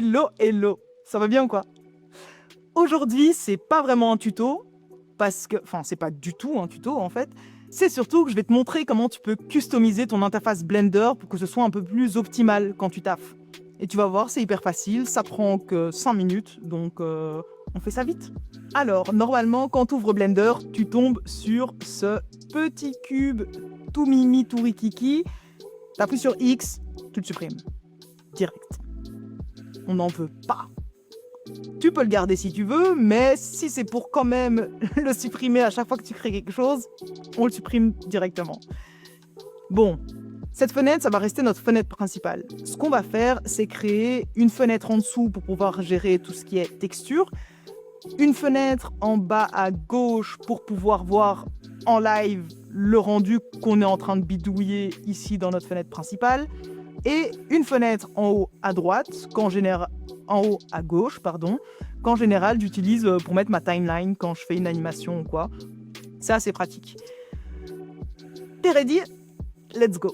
Hello, hello. Ça va bien ou quoi? Aujourd'hui, c'est pas vraiment un tuto, parce que... Enfin, c'est pas du tout un tuto, en fait. C'est surtout que je vais te montrer comment tu peux customiser ton interface Blender pour que ce soit un peu plus optimal quand tu taffes. Et tu vas voir, c'est hyper facile, ça prend que 5 minutes, donc on fait ça vite. Alors, normalement, quand tu ouvres Blender, tu tombes sur ce petit cube tout mimi, tout rikiki. T'appuies sur X, tu le supprimes. Direct. On n'en veut pas. Tu peux le garder si tu veux, mais si c'est pour quand même le supprimer à chaque fois que tu crées quelque chose, on le supprime directement. Bon, cette fenêtre, ça va rester notre fenêtre principale. Ce qu'on va faire, c'est créer une fenêtre en dessous pour pouvoir gérer tout ce qui est texture, une fenêtre en bas à gauche pour pouvoir voir en live le rendu qu'on est en train de bidouiller ici dans notre fenêtre principale, et une fenêtre en haut à droite, en haut à gauche, qu'en général j'utilise pour mettre ma timeline quand je fais une animation ou quoi. C'est assez pratique. T'es ready? Let's go.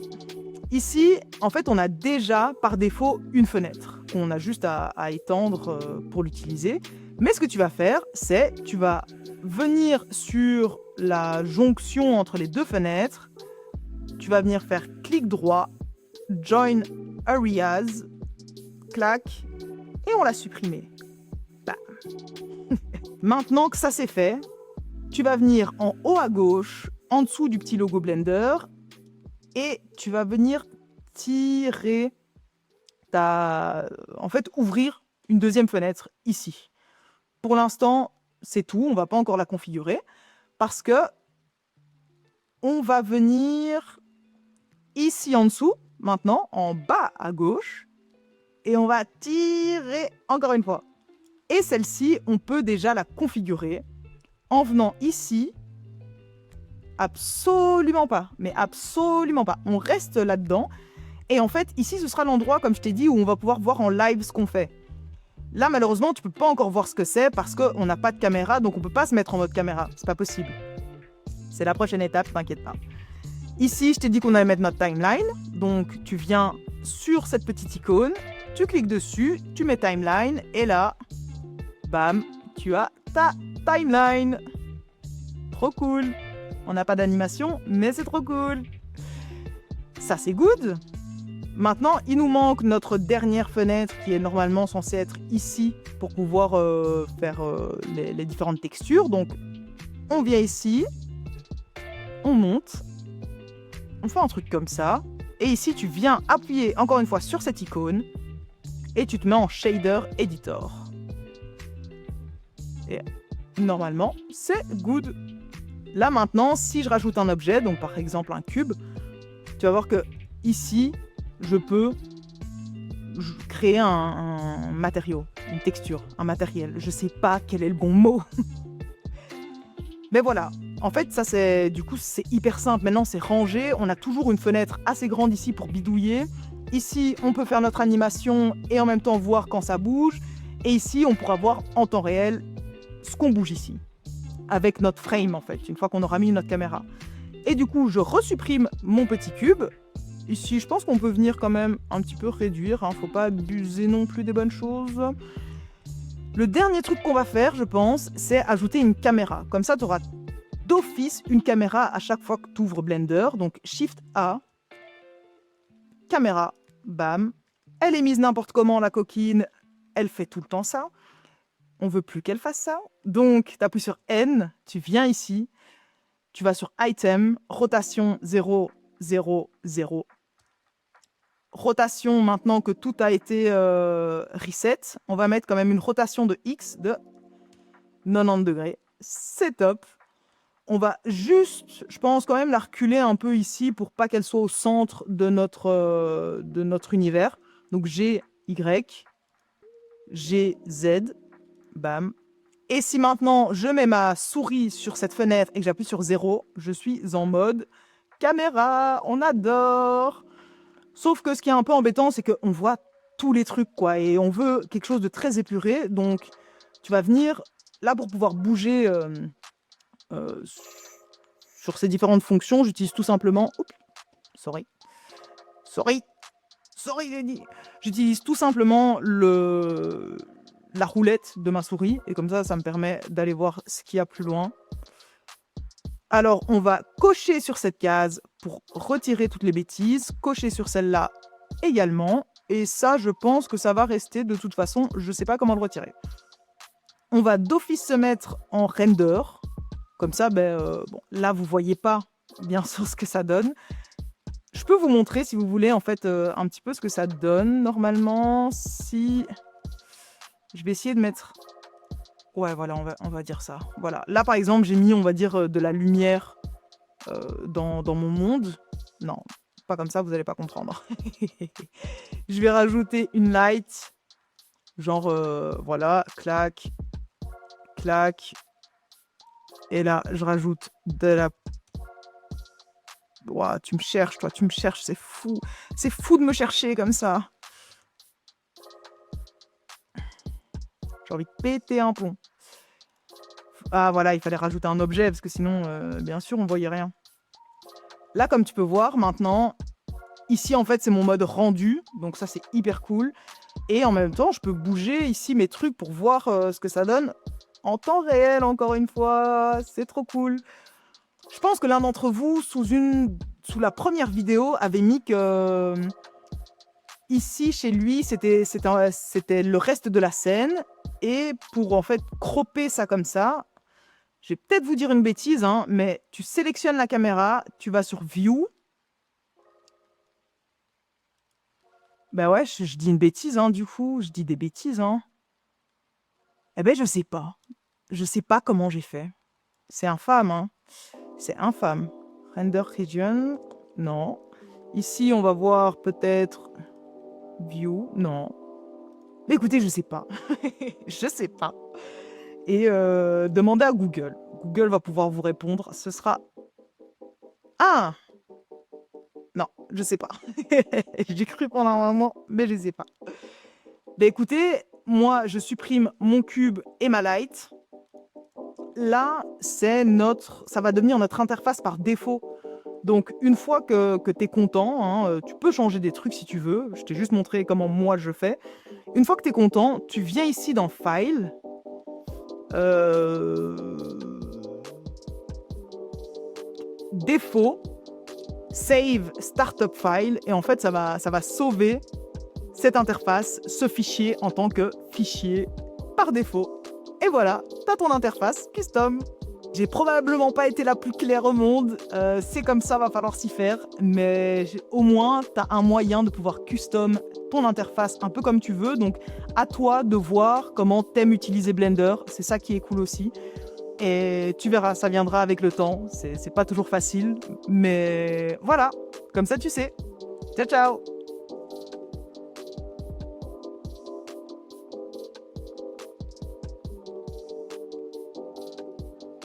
Ici, en fait, on a déjà par défaut une fenêtre qu'on a juste à étendre pour l'utiliser. Mais ce que tu vas faire, c'est tu vas venir sur la jonction entre les deux fenêtres. Tu vas venir faire clic droit, Join Areas, clac, et on l'a supprimé. Bam. Maintenant que ça c'est fait, tu vas venir en haut à gauche, en dessous du petit logo Blender, et tu vas venir tirer en fait, ouvrir une deuxième fenêtre ici. Pour l'instant, c'est tout, on ne va pas encore la configurer, parce que on va venir ici en dessous, maintenant, en bas à gauche, et on va tirer encore une fois. Et celle-ci, on peut déjà la configurer en venant ici. Absolument pas, mais absolument pas. On reste là-dedans. Et en fait, ici, ce sera l'endroit, comme je t'ai dit, où on va pouvoir voir en live ce qu'on fait. Là, malheureusement, tu peux pas encore voir ce que c'est parce qu'on n'a pas de caméra, donc on peut pas se mettre en mode caméra. C'est pas possible. C'est la prochaine étape, t'inquiète pas. Ici, je t'ai dit qu'on allait mettre notre timeline. Donc, tu viens sur cette petite icône, tu cliques dessus, tu mets timeline, et là, bam, tu as ta timeline. Trop cool. On n'a pas d'animation, mais c'est trop cool. Ça, c'est good. Maintenant, il nous manque notre dernière fenêtre qui est normalement censée être ici pour pouvoir faire les différentes textures. Donc, on vient ici, on monte, on fait un truc comme ça. Et ici, tu viens appuyer encore une fois sur cette icône et tu te mets en Shader Editor. Et normalement, c'est good. Là, maintenant, si je rajoute un objet, donc par exemple un cube, tu vas voir que ici, je peux créer un matériau, une texture, un matériel. Je sais pas quel est le bon mot. Mais voilà. En fait, ça c'est hyper simple. Maintenant, c'est rangé. On a toujours une fenêtre assez grande ici pour bidouiller. Ici, on peut faire notre animation et en même temps voir quand ça bouge. Et ici, on pourra voir en temps réel ce qu'on bouge ici. Avec notre frame, en fait, une fois qu'on aura mis notre caméra. Et du coup, je resupprime mon petit cube. Ici, je pense qu'on peut venir quand même un petit peu réduire. Hein. Faut pas abuser non plus des bonnes choses. Le dernier truc qu'on va faire, je pense, c'est ajouter une caméra. Comme ça, tu auras d'office une caméra à chaque fois que tu ouvres Blender. Donc, Shift A, caméra, bam. Elle est mise n'importe comment, la coquine. Elle fait tout le temps ça. On veut plus qu'elle fasse ça. Donc, tu appuies sur N, tu viens ici. Tu vas sur Item, rotation 0, 0, 0. Rotation, maintenant que tout a été reset, on va mettre quand même une rotation de X de 90 degrés. C'est top. On va juste, je pense quand même la reculer un peu ici pour pas qu'elle soit au centre de notre univers. Donc G, Y, G, Z, bam. Et si maintenant je mets ma souris sur cette fenêtre et que j'appuie sur 0, je suis en mode caméra, on adore. Sauf que ce qui est un peu embêtant, c'est qu'on voit tous les trucs, quoi, et on veut quelque chose de très épuré. Donc, tu vas venir là pour pouvoir bouger sur ces différentes fonctions. J'utilise tout simplement, sorry Lenny. J'utilise tout simplement la roulette de ma souris et comme ça me permet d'aller voir ce qu'il y a plus loin. Alors, on va cocher sur cette case pour retirer toutes les bêtises, cocher sur celle-là également. Et ça, je pense que ça va rester de toute façon, je ne sais pas comment le retirer. On va d'office se mettre en render. Comme ça, bon, là, vous ne voyez pas bien sûr ce que ça donne. Je peux vous montrer, si vous voulez, en fait, un petit peu ce que ça donne. Normalement, si... Je vais essayer de mettre... Ouais, voilà, on va dire ça. Voilà. Là, par exemple, j'ai mis, on va dire, de la lumière dans mon monde. Non, pas comme ça, vous n'allez pas comprendre. Je vais rajouter une light. Genre, voilà, clac, clac. Et là, je rajoute de la... Ouah, tu me cherches, toi, tu me cherches, c'est fou. C'est fou de me chercher comme ça. J'ai envie de péter un plomb. Ah voilà, il fallait rajouter un objet parce que sinon, bien sûr, on voyait rien. Là, comme tu peux voir maintenant, ici en fait c'est mon mode rendu, donc ça c'est hyper cool. Et en même temps, je peux bouger ici mes trucs pour voir ce que ça donne en temps réel, encore une fois. C'est trop cool. Je pense que l'un d'entre vous, sous la première vidéo, avait mis que ici, chez lui, c'était le reste de la scène. Et pour en fait cropper ça comme ça, je vais peut-être vous dire une bêtise, hein, mais tu sélectionnes la caméra, tu vas sur View. Ben ouais, je dis une bêtise, hein, du coup, je dis des bêtises, hein. Eh ben, je sais pas. Je sais pas comment j'ai fait. C'est infâme, hein. C'est infâme. Render region, non. Ici, on va voir peut-être View, non. Mais écoutez, je sais pas. Je sais pas. Et demandez à Google. Google va pouvoir vous répondre. Ce sera... Ah! Non, je sais pas. J'ai cru pendant un moment, mais je sais pas. Ben écoutez, moi, je supprime mon cube et ma light. Là, ça va devenir notre interface par défaut. Donc, une fois que tu es content, hein, tu peux changer des trucs si tu veux. Je t'ai juste montré comment moi je fais. Une fois que tu es content, tu viens ici dans File. Défaut. Save Startup File. Et en fait, ça va sauver cette interface, ce fichier en tant que fichier par défaut. Et voilà, t'as ton interface custom. J'ai probablement pas été la plus claire au monde, c'est comme ça, va falloir s'y faire, mais au moins t'as un moyen de pouvoir custom ton interface un peu comme tu veux, donc à toi de voir comment t'aimes utiliser Blender, c'est ça qui est cool aussi. Et tu verras, ça viendra avec le temps, c'est pas toujours facile, mais voilà, comme ça tu sais. Ciao ciao!